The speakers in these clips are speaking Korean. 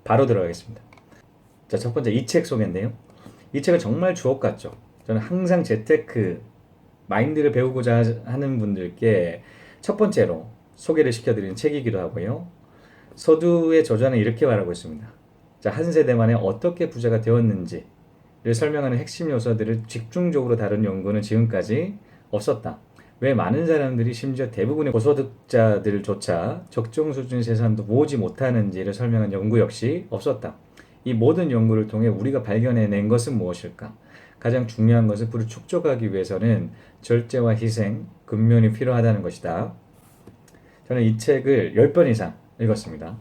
바로 들어가겠습니다. 자, 첫 번째 이 책 소개인데요. 이 책은 정말 주옥 같죠. 저는 항상 재테크 마인드를 배우고자 하는 분들께 첫 번째로 소개를 시켜드리는 책이기도 하고요. 서두의 저자는 이렇게 말하고 있습니다. 자, 한 세대 만에 어떻게 부자가 되었는지를 설명하는 핵심 요소들을 집중적으로 다룬 연구는 지금까지 없었다. 왜 많은 사람들이 심지어 대부분의 고소득자들조차 적정 수준의 재산도 모으지 못하는지를 설명한 연구 역시 없었다. 이 모든 연구를 통해 우리가 발견해낸 것은 무엇일까? 가장 중요한 것은 부를 축적하기 위해서는 절제와 희생, 근면이 필요하다는 것이다. 저는 이 책을 10번 이상 읽었습니다.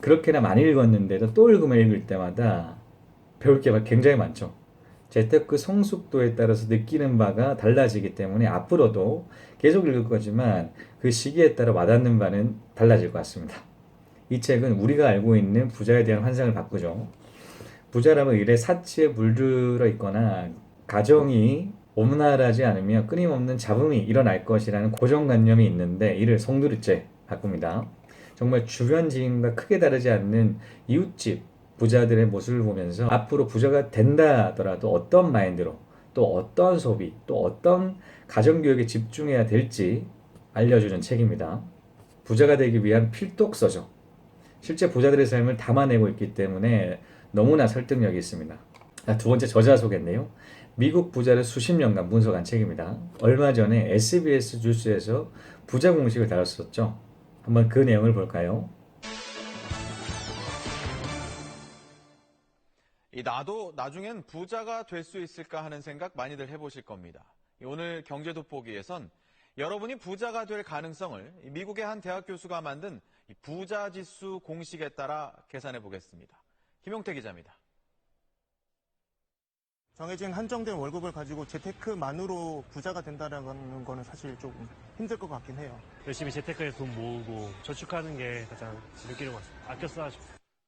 그렇게나 많이 읽었는데도 또 읽을 때마다 배울 게 굉장히 많죠. 재테크 성숙도에 따라서 느끼는 바가 달라지기 때문에 앞으로도 계속 읽을 거지만 그 시기에 따라 와닿는 바는 달라질 것 같습니다. 이 책은 우리가 알고 있는 부자에 대한 환상을 바꾸죠. 부자라면 일에 사치에 물들어 있거나 가정이 원활하지 않으며 끊임없는 잡음이 일어날 것이라는 고정관념이 있는데 이를 송두리째 바꿉니다. 정말 주변 지인과 크게 다르지 않는 이웃집 부자들의 모습을 보면서 앞으로 부자가 된다 하더라도 어떤 마인드로 또 어떤 소비 또 어떤 가정교육에 집중해야 될지 알려주는 책입니다. 부자가 되기 위한 필독서죠. 실제 부자들의 삶을 담아내고 있기 때문에 너무나 설득력이 있습니다. 두 번째 저자 소개인데요. 미국 부자를 수십 년간 분석한 책입니다. 얼마 전에 SBS 뉴스에서 부자 공식을 다뤘었죠. 한번 그 내용을 볼까요? 나도 나중엔 부자가 될 수 있을까 하는 생각 많이들 해보실 겁니다. 오늘 경제 돋보기에선 여러분이 부자가 될 가능성을 미국의 한 대학 교수가 만든 부자 지수 공식에 따라 계산해 보겠습니다. 김용태 기자입니다. 정해진 한정된 월급을 가지고 재테크만으로 부자가 된다는 거는 사실 조금 힘들 것 같긴 해요. 열심히 재테크해서 돈 모으고 저축하는 게 가장 즐기는 것 같습니다. 아껴 써야죠.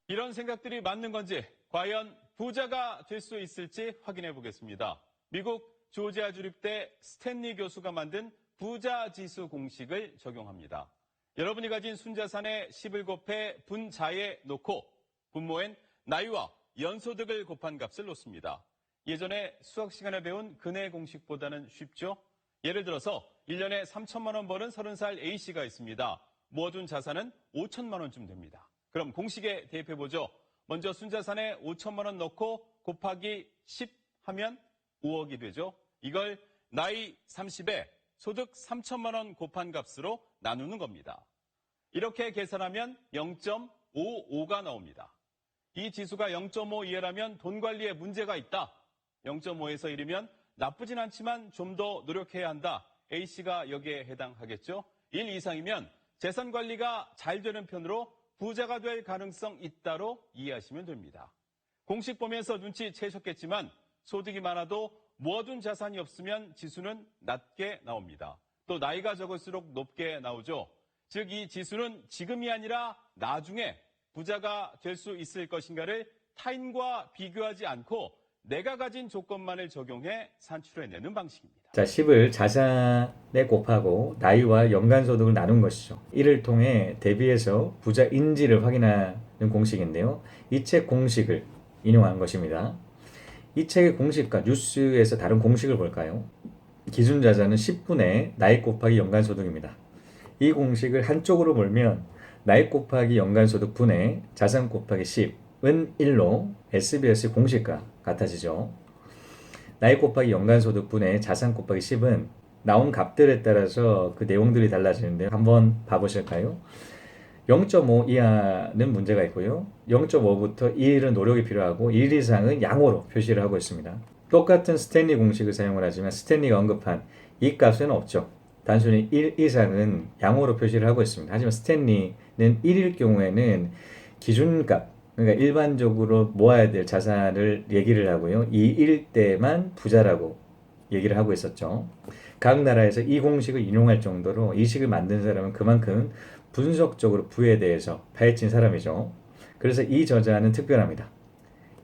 이런 생각들이 맞는 건지 과연 부자가 될 수 있을지 확인해 보겠습니다. 미국 조지아 주립대 스탠리 교수가 만든 부자 지수 공식을 적용합니다. 여러분이 가진 순자산의 10을 곱해 분자에 놓고 분모엔 나이와 연소득을 곱한 값을 놓습니다. 예전에 수학 시간에 배운 근해 공식보다는 쉽죠? 예를 들어서 1년에 3천만 원 버는 30살 A씨가 있습니다. 모아둔 자산은 5천만 원쯤 됩니다. 그럼 공식에 대입해보죠. 먼저 순자산에 5천만 원 넣고 곱하기 10 하면 5억이 되죠. 이걸 나이 30에 소득 3천만 원 곱한 값으로 나누는 겁니다. 이렇게 계산하면 0.55가 나옵니다. 이 지수가 0.5 이하라면 돈 관리에 문제가 있다. 0.5에서 1이면 나쁘진 않지만 좀 더 노력해야 한다. A씨가 여기에 해당하겠죠. 1 이상이면 재산 관리가 잘 되는 편으로 부자가 될 가능성 있다로 이해하시면 됩니다. 공식 보면서 눈치채셨겠지만 소득이 많아도 모아둔 자산이 없으면 지수는 낮게 나옵니다. 또 나이가 적을수록 높게 나오죠. 즉 이 지수는 지금이 아니라 나중에 부자가 될 수 있을 것인가를 타인과 비교하지 않고 내가 가진 조건만을 적용해 산출해내는 방식입니다. 자, 10을 자산에 곱하고 나이와 연간소득을 나눈 것이죠. 이를 통해 대비해서 부자인지를 확인하는 공식인데요. 이 책 공식을 인용한 것입니다. 이 책의 공식과 뉴스에서 다른 공식을 볼까요? 기준 자산은 10분의 나이 곱하기 연간소득입니다. 이 공식을 한쪽으로 몰면 나이 곱하기 연간소득 분의 자산 곱하기 10은 1로 SBS 공식과 같아지죠. 나이 곱하기 연간소득 분의 자산 곱하기 10은 나온 값들에 따라서 그 내용들이 달라지는데요. 한번 봐보실까요? 0.5 이하는 문제가 있고요. 0.5부터 1은 노력이 필요하고 1 이상은 양호로 표시를 하고 있습니다. 똑같은 스탠리 공식을 사용을 하지만 스탠리가 언급한 이 값은 없죠. 단순히 1 이상은 양호로 표시를 하고 있습니다. 하지만 스탠리는 1일 경우에는 기준값, 그러니까 일반적으로 모아야 될 자산을 얘기를 하고요. 2일 때만 부자라고 얘기를 하고 있었죠. 각 나라에서 이 공식을 인용할 정도로 이 식을 만든 사람은 그만큼 분석적으로 부에 대해서 파헤친 사람이죠. 그래서 이 저자는 특별합니다.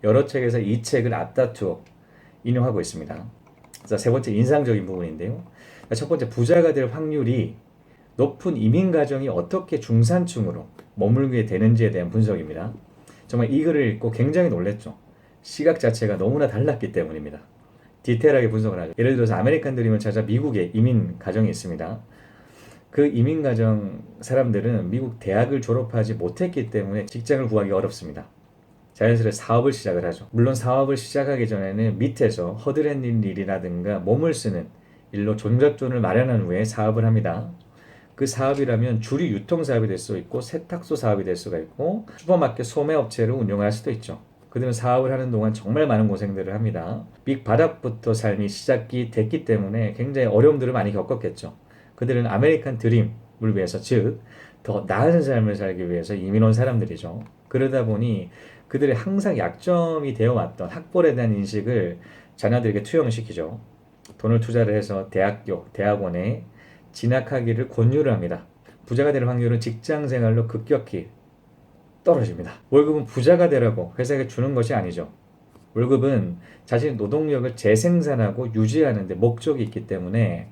여러 책에서 이 책을 앞다투어 인용하고 있습니다. 자, 세 번째 인상적인 부분인데요. 첫 번째, 부자가 될 확률이 높은 이민 가정이 어떻게 중산층으로 머물게 되는지에 대한 분석입니다. 정말 이 글을 읽고 굉장히 놀랬죠. 시각 자체가 너무나 달랐기 때문입니다. 디테일하게 분석을 하죠. 예를 들어서 아메리칸 드림을 찾아 미국에 이민 가정이 있습니다. 그 이민 가정 사람들은 미국 대학을 졸업하지 못했기 때문에 직장을 구하기 어렵습니다. 자연스레 사업을 시작을 하죠. 물론 사업을 시작하기 전에는 밑에서 허드렛일 일이라든가 몸을 쓰는 일로 존잘돈을 마련한 후에 사업을 합니다. 그 사업이라면 주류 유통사업이 될 수 있고 세탁소 사업이 될 수가 있고 슈퍼마켓 소매업체를 운영할 수도 있죠. 그들은 사업을 하는 동안 정말 많은 고생들을 합니다. 밑바닥부터 삶이 시작이 됐기 때문에 굉장히 어려움들을 많이 겪었겠죠. 그들은 아메리칸 드림을 위해서, 즉 더 나은 삶을 살기 위해서 이민 온 사람들이죠. 그러다 보니 그들의 항상 약점이 되어왔던 학벌에 대한 인식을 자녀들에게 투영시키죠. 돈을 투자를 해서 대학교, 대학원에 진학하기를 권유를 합니다. 부자가 될 확률은 직장 생활로 급격히 떨어집니다. 월급은 부자가 되라고 회사에게 주는 것이 아니죠. 월급은 자신의 노동력을 재생산하고 유지하는 데 목적이 있기 때문에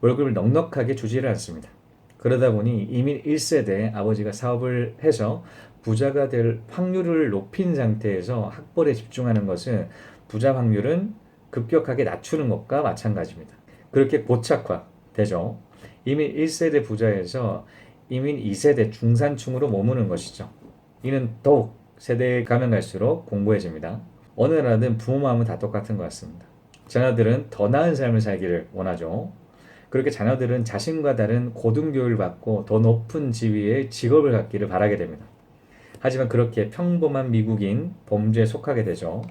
월급을 넉넉하게 주지를 않습니다. 그러다 보니 이민 1세대 아버지가 사업을 해서 부자가 될 확률을 높인 상태에서 학벌에 집중하는 것은 부자 확률은 급격하게 낮추는 것과 마찬가지입니다. 그렇게 고착화되죠. 이민 1세대 부자에서 이민 2세대 중산층으로 머무는 것이죠. 이는 더욱 세대에 가면 갈수록 공고해집니다. 어느 나라든 부모 마음은 다 똑같은 것 같습니다. 자녀들은 더 나은 삶을 살기를 원하죠. 그렇게 자녀들은 자신과 다른 고등교육을 받고 더 높은 지위의 직업을 갖기를 바라게 됩니다. 하지만 그렇게 평범한 미국인 범주에 속하게 되죠.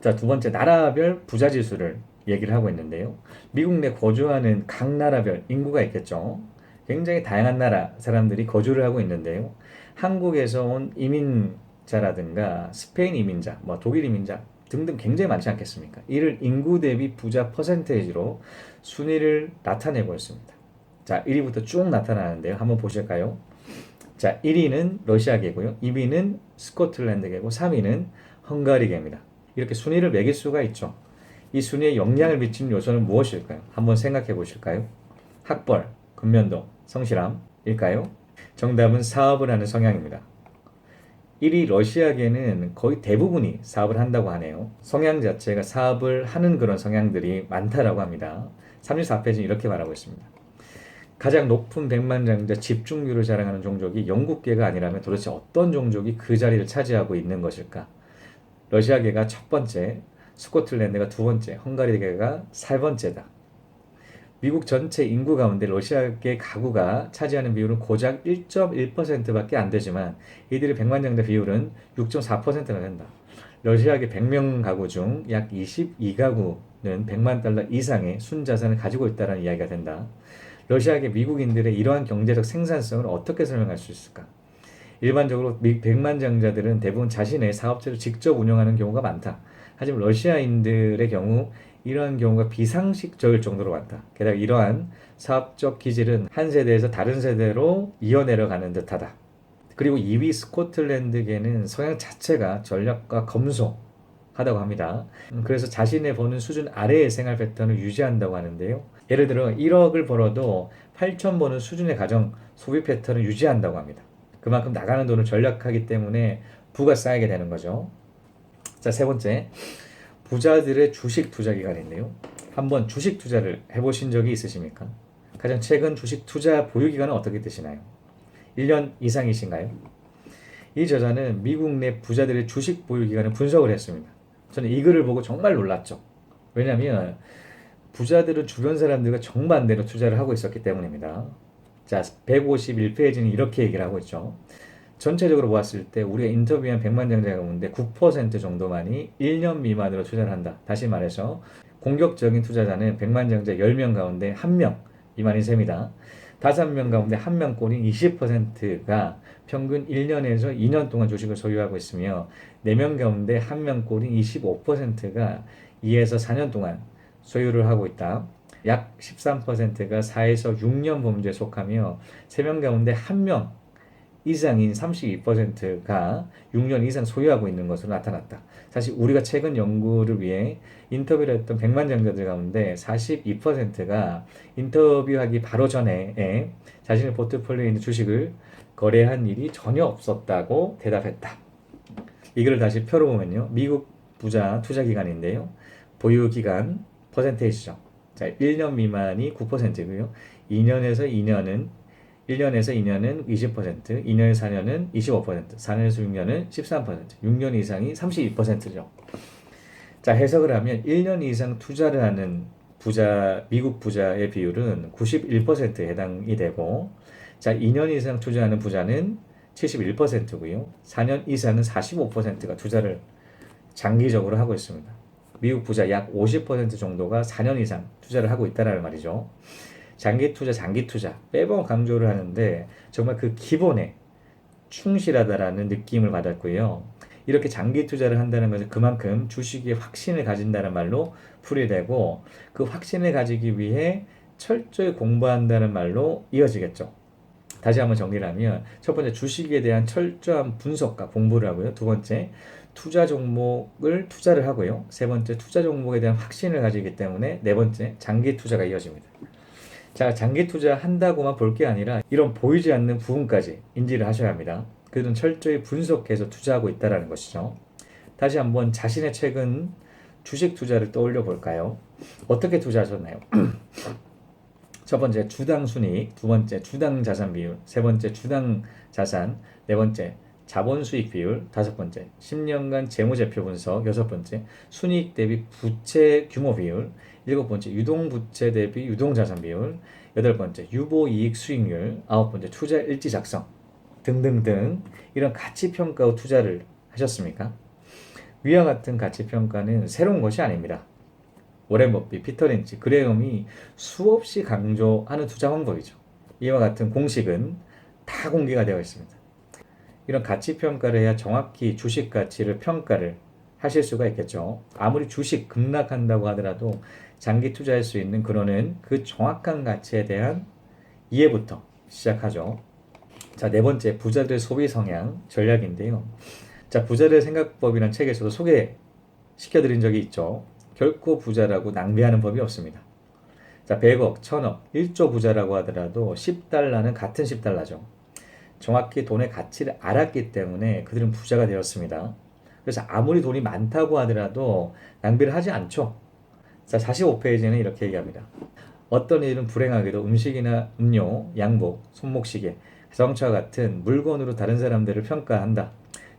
자, 두 번째, 나라별 부자 지수를 얘기를 하고 있는데요. 미국 내 거주하는 각 나라별 인구가 있겠죠. 굉장히 다양한 나라 사람들이 거주를 하고 있는데요. 한국에서 온 이민자라든가 스페인 이민자, 독일 이민자 등등 굉장히 많지 않겠습니까? 이를 인구 대비 부자 퍼센테이지로 순위를 나타내고 있습니다. 자, 1위부터 쭉 나타나는데요. 한번 보실까요? 자, 1위는 러시아계고요. 2위는 스코틀랜드계고 3위는 헝가리계입니다. 이렇게 순위를 매길 수가 있죠. 이 순위에 영향을 미치는 요소는 무엇일까요? 한번 생각해 보실까요? 학벌, 근면도, 성실함일까요? 정답은 사업을 하는 성향입니다. 1위 러시아계는 거의 대부분이 사업을 한다고 하네요. 성향 자체가 사업을 하는 그런 성향들이 많다라고 합니다. 34페이지는 이렇게 말하고 있습니다. 가장 높은 백만장자 집중률을 자랑하는 종족이 영국계가 아니라면 도대체 어떤 종족이 그 자리를 차지하고 있는 것일까? 러시아계가 첫 번째, 스코틀랜드가 두 번째, 헝가리계가 세 번째다. 미국 전체 인구 가운데 러시아계 가구가 차지하는 비율은 고작 1.1%밖에 안 되지만 이들의 백만장자 비율은 6.4%나 된다. 러시아계 100명 가구 중 약 22가구는 100만 달러 이상의 순자산을 가지고 있다는 이야기가 된다. 러시아계 미국인들의 이러한 경제적 생산성을 어떻게 설명할 수 있을까? 일반적으로 백만장자들은 대부분 자신의 사업체를 직접 운영하는 경우가 많다. 하지만 러시아인들의 경우 이러한 경우가 비상식적일 정도로 많다. 게다가 이러한 사업적 기질은 한 세대에서 다른 세대로 이어내려가는 듯하다. 그리고 2위 스코틀랜드계는 성향 자체가 전략과 검소하다고 합니다. 그래서 자신의 버는 수준 아래의 생활 패턴을 유지한다고 하는데요. 예를 들어 1억을 벌어도 8천 버는 수준의 가정 소비 패턴을 유지한다고 합니다. 그만큼 나가는 돈을 절약하기 때문에 부가 쌓이게 되는 거죠. 자, 세 번째, 부자들의 주식 투자 기간인데요. 한번 주식 투자를 해보신 적이 있으십니까? 가장 최근 주식 투자 보유 기간은 어떻게 되시나요? 1년 이상이신가요? 이 저자는 미국 내 부자들의 주식 보유 기간을 분석을 했습니다. 저는 이 글을 보고 정말 놀랐죠. 왜냐하면 부자들은 주변 사람들과 정반대로 투자를 하고 있었기 때문입니다. 자, 151페이지는 이렇게 얘기를 하고 있죠. 전체적으로 보았을 때 우리가 인터뷰한 백만장자 가운데 9% 정도만이 1년 미만으로 투자를 한다. 다시 말해서 공격적인 투자자는 백만장자 10명 가운데 1명 미만인 셈이다. 5명 가운데 1명 꼴인 20%가 평균 1년에서 2년 동안 주식을 소유하고 있으며 4명 가운데 1명 꼴인 25%가 2에서 4년 동안 소유를 하고 있다. 약 13%가 4에서 6년 범주에 속하며 3명 가운데 1명 이상인 32%가 6년 이상 소유하고 있는 것으로 나타났다. 사실 우리가 최근 연구를 위해 인터뷰를 했던 백만장자들 가운데 42%가 인터뷰하기 바로 전에 자신의 포트폴리오에 있는 주식을 거래한 일이 전혀 없었다고 대답했다. 이걸 다시 표로 보면요. 미국 부자 투자 기간인데요. 보유 기간 퍼센테이지죠. 자, 1년 미만이 9%고요. 1년에서 2년은 20%, 2년에서 4년은 25%, 4년에서 6년은 13%, 6년 이상이 32%죠. 자, 해석을 하면 1년 이상 투자를 하는 미국 부자의 비율은 91%에 해당이 되고, 자, 2년 이상 투자하는 부자는 71%고요. 4년 이상은 45%가 투자를 장기적으로 하고 있습니다. 미국 부자 약 50% 정도가 4년 이상 투자를 하고 있다는 말이죠. 장기 투자, 매번 강조를 하는데 정말 그 기본에 충실하다라는 느낌을 받았고요. 이렇게 장기 투자를 한다는 것은 그만큼 주식에 확신을 가진다는 말로 풀이되고, 그 확신을 가지기 위해 철저히 공부한다는 말로 이어지겠죠. 다시 한번 정리를 하면, 첫 번째 주식에 대한 철저한 분석과 공부를 하고요. 두 번째 투자 종목을 투자를 하고요. 세 번째 투자 종목에 대한 확신을 가지기 때문에 네 번째 장기 투자가 이어집니다. 자, 장기 투자 한다고만 볼 게 아니라 이런 보이지 않는 부분까지 인지를 하셔야 합니다. 그들은 철저히 분석해서 투자하고 있다는 것이죠. 다시 한번 자신의 최근 주식 투자를 떠올려 볼까요? 어떻게 투자하셨나요? 첫 번째 주당 순이익, 두 번째 주당 자산 비율, 세 번째 주당 자산, 네 번째 자본 수익 비율, 다섯 번째 10년간 재무제표 분석, 여섯 번째 순이익 대비 부채 규모 비율, 일곱 번째 유동부채 대비 유동자산 비율, 여덟 번째 유보이익 수익률, 아홉 번째 투자 일지 작성 등등등, 이런 가치평가 후 투자를 하셨습니까? 위와 같은 가치평가는 새로운 것이 아닙니다. 워렌 버핏, 피터 린치, 그레엄이 수없이 강조하는 투자 방법이죠. 이와 같은 공식은 다 공개가 되어 있습니다. 이런 가치평가를 해야 정확히 주식 가치를 평가를 하실 수가 있겠죠. 아무리 주식 급락한다고 하더라도 장기 투자할 수 있는 근원은 그 정확한 가치에 대한 이해부터 시작하죠. 자, 네 번째 부자들의 소비 성향 전략인데요. 자, 부자들의 생각법이라는 책에서도 소개시켜드린 적이 있죠. 결코 부자라고 낭비하는 법이 없습니다. 자, 100억, 1000억, 1조 부자라고 하더라도 10달러는 같은 10달러죠. 정확히 돈의 가치를 알았기 때문에 그들은 부자가 되었습니다. 그래서 아무리 돈이 많다고 하더라도 낭비를 하지 않죠. 자, 45페이지는 이렇게 얘기합니다. 어떤 일은 불행하게도 음식이나 음료, 양복, 손목시계, 자동차와 같은 물건으로 다른 사람들을 평가한다.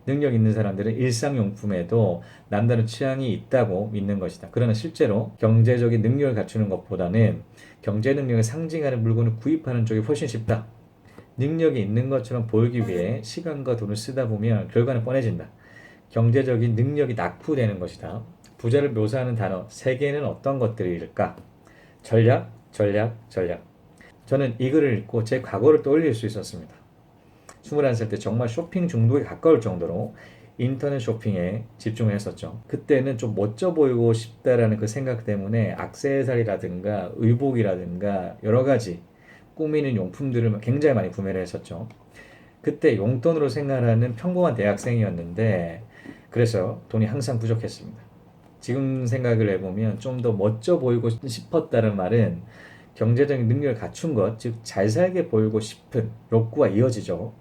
능력 있는 사람들은 일상용품에도 남다른 취향이 있다고 믿는 것이다. 그러나 실제로 경제적인 능력을 갖추는 것보다는 경제 능력을 상징하는 물건을 구입하는 쪽이 훨씬 쉽다. 능력이 있는 것처럼 보이기 위해 시간과 돈을 쓰다 보면 결과는 뻔해진다. 경제적인 능력이 낙후되는 것이다. 부자를 묘사하는 단어 3개는 어떤 것들일까? 전략. 저는 이 글을 읽고 제 과거를 떠올릴 수 있었습니다. 21살 때 정말 쇼핑 중독에 가까울 정도로 인터넷 쇼핑에 집중을 했었죠. 그때는 좀 멋져 보이고 싶다라는 그 생각 때문에 액세서리라든가 의복이라든가 여러 가지 꾸미는 용품들을 굉장히 많이 구매를 했었죠. 그때 용돈으로 생활하는 평범한 대학생이었는데 그래서 돈이 항상 부족했습니다. 지금 생각을 해보면 좀 더 멋져 보이고 싶었다는 말은 경제적인 능력을 갖춘 것, 즉 잘 살게 보이고 싶은 욕구와 이어지죠.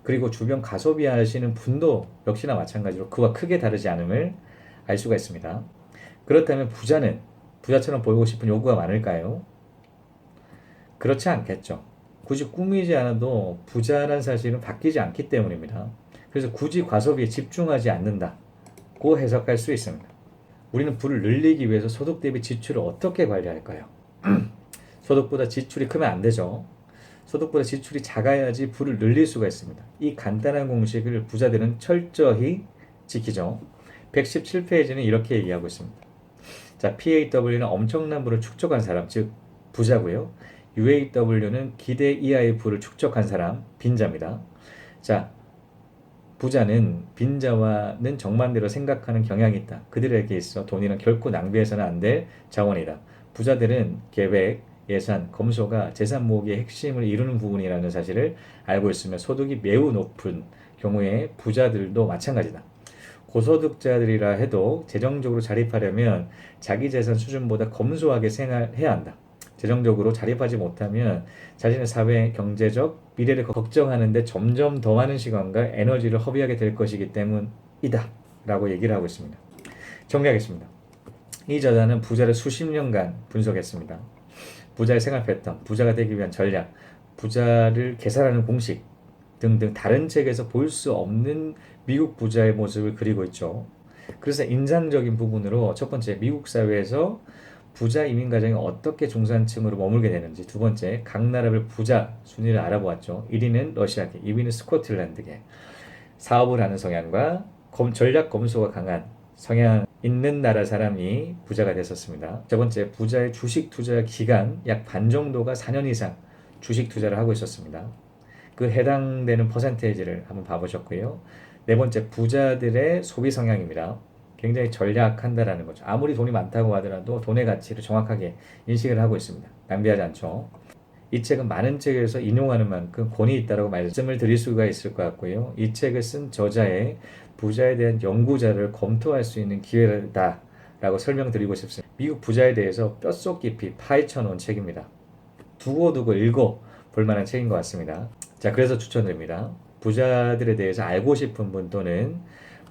그리고 주변 가소비하시는 분도 역시나 마찬가지로 그와 크게 다르지 않음을 알 수가 있습니다. 그렇다면 부자는 부자처럼 보이고 싶은 요구가 많을까요? 그렇지 않겠죠. 굳이 꾸미지 않아도 부자란 사실은 바뀌지 않기 때문입니다. 그래서 굳이 과소비에 집중하지 않는다고 해석할 수 있습니다. 우리는 부를 늘리기 위해서 소득 대비 지출을 어떻게 관리할까요? 소득보다 지출이 크면 안 되죠. 소득보다 지출이 작아야지 부를 늘릴 수가 있습니다. 이 간단한 공식을 부자들은 철저히 지키죠. 117페이지는 이렇게 얘기하고 있습니다. 자, PAW는 엄청난 부를 축적한 사람, 즉 부자고요. UAW는 기대 이하의 부를 축적한 사람, 빈자입니다. 자, 부자는 빈자와는 정반대로 생각하는 경향이 있다. 그들에게 있어 돈이란 결코 낭비해서는 안 될 자원이다. 부자들은 계획, 예산, 검소가 재산 모으기의 핵심을 이루는 부분이라는 사실을 알고 있으며 소득이 매우 높은 경우에 부자들도 마찬가지다. 고소득자들이라 해도 재정적으로 자립하려면 자기 재산 수준보다 검소하게 생활해야 한다. 재정적으로 자립하지 못하면 자신의 사회, 경제적 미래를 걱정하는데 점점 더 많은 시간과 에너지를 허비하게 될 것이기 때문이다. 라고 얘기를 하고 있습니다. 정리하겠습니다. 이 저자는 부자를 수십 년간 분석했습니다. 부자의 생활 패턴, 부자가 되기 위한 전략, 부자를 계산하는 공식 등등 다른 책에서 볼 수 없는 미국 부자의 모습을 그리고 있죠. 그래서 인상적인 부분으로 첫 번째, 미국 사회에서 부자 이민 가정이 어떻게 중산층으로 머물게 되는지, 두 번째, 각 나라별 부자 순위를 알아보았죠. 1위는 러시아계, 2위는 스코틀랜드계. 사업을 하는 성향과 전략 검소가 강한 성향 있는 나라 사람이 부자가 됐었습니다. 첫 번째, 부자의 주식 투자 기간 약 반 정도가 4년 이상 주식 투자를 하고 있었습니다. 그 해당되는 퍼센테이지를 한번 봐보셨고요. 네 번째, 부자들의 소비 성향입니다. 굉장히 전략한다라는 거죠. 아무리 돈이 많다고 하더라도 돈의 가치를 정확하게 인식을 하고 있습니다. 낭비하지 않죠. 이 책은 많은 책에서 인용하는 만큼 권위 있다고 말씀을 드릴 수가 있을 것 같고요. 이 책을 쓴 저자의 부자에 대한 연구 자료를 검토할 수 있는 기회다라고 설명드리고 싶습니다. 미국 부자에 대해서 뼛속 깊이 파헤쳐 놓은 책입니다. 두고두고 읽어 볼 만한 책인 것 같습니다. 자, 그래서 추천드립니다. 부자들에 대해서 알고 싶은 분 또는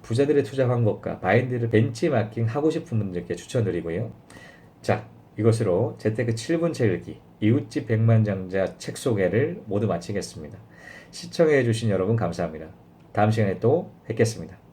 부자들의 투자 방법과 마인드를 벤치마킹 하고 싶은 분들께 추천드리고요. 자, 이것으로 재테크 7분 책 읽기 이웃집 백만장자 책 소개를 모두 마치겠습니다. 시청해 주신 여러분 감사합니다. 다음 시간에 또 뵙겠습니다.